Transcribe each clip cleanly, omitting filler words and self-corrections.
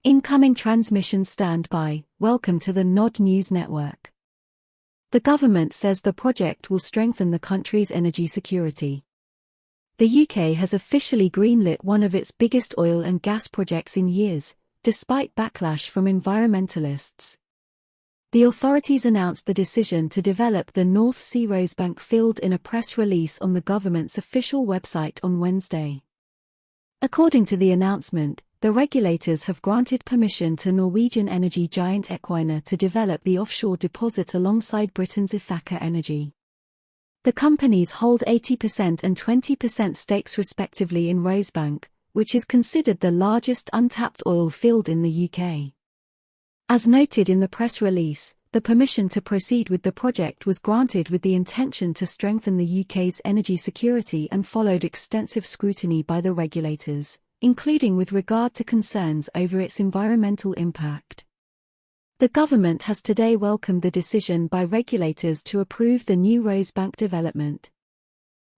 Incoming transmission standby. Welcome to the Nod News Network. The government says the project will strengthen the country's energy security. The UK has officially greenlit one of its biggest oil and gas projects in years, despite backlash from environmentalists. The authorities announced the decision to develop the North Sea Rosebank field in a press release on the government's official website on Wednesday. According to the announcement, the regulators have granted permission to Norwegian energy giant Equinor to develop the offshore deposit alongside Britain's Ithaca Energy. The companies hold 80% and 20% stakes respectively in Rosebank, which is considered the largest untapped oil field in the UK. As noted in the press release, the permission to proceed with the project was granted with the intention to strengthen the UK's energy security and followed extensive scrutiny by the regulators, including with regard to concerns over its environmental impact. The government has today welcomed the decision by regulators to approve the new Rosebank development.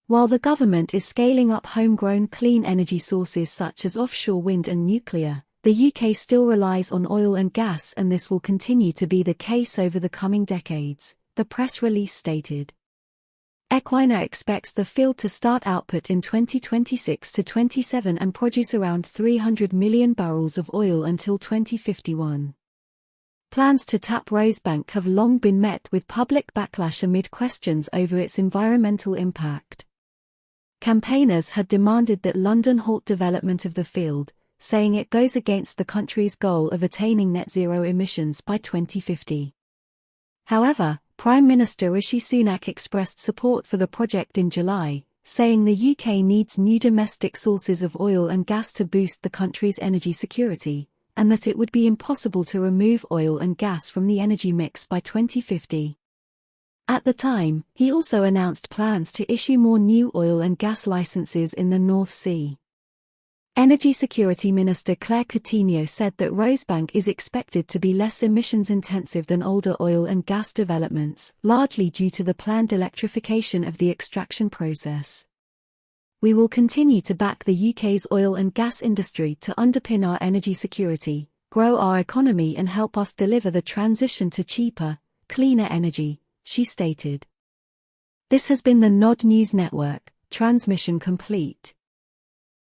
While the government is scaling up homegrown clean energy sources such as offshore wind and nuclear, the UK still relies on oil and gas, and this will continue to be the case over the coming decades, the press release stated. Equinor expects the field to start output in 2026 to 27 and produce around 300 million barrels of oil until 2051. Plans to tap Rosebank have long been met with public backlash amid questions over its environmental impact. Campaigners had demanded that London halt development of the field, saying it goes against the country's goal of attaining net zero emissions by 2050. However, Prime Minister Rishi Sunak expressed support for the project in July, saying the UK needs new domestic sources of oil and gas to boost the country's energy security, and that it would be impossible to remove oil and gas from the energy mix by 2050. At the time, he also announced plans to issue more new oil and gas licenses in the North Sea. Energy Security Minister Claire Coutinho said that Rosebank is expected to be less emissions-intensive than older oil and gas developments, largely due to the planned electrification of the extraction process. We will continue to back the UK's oil and gas industry to underpin our energy security, grow our economy and help us deliver the transition to cheaper, cleaner energy, she stated. This has been the Nod News Network, transmission complete.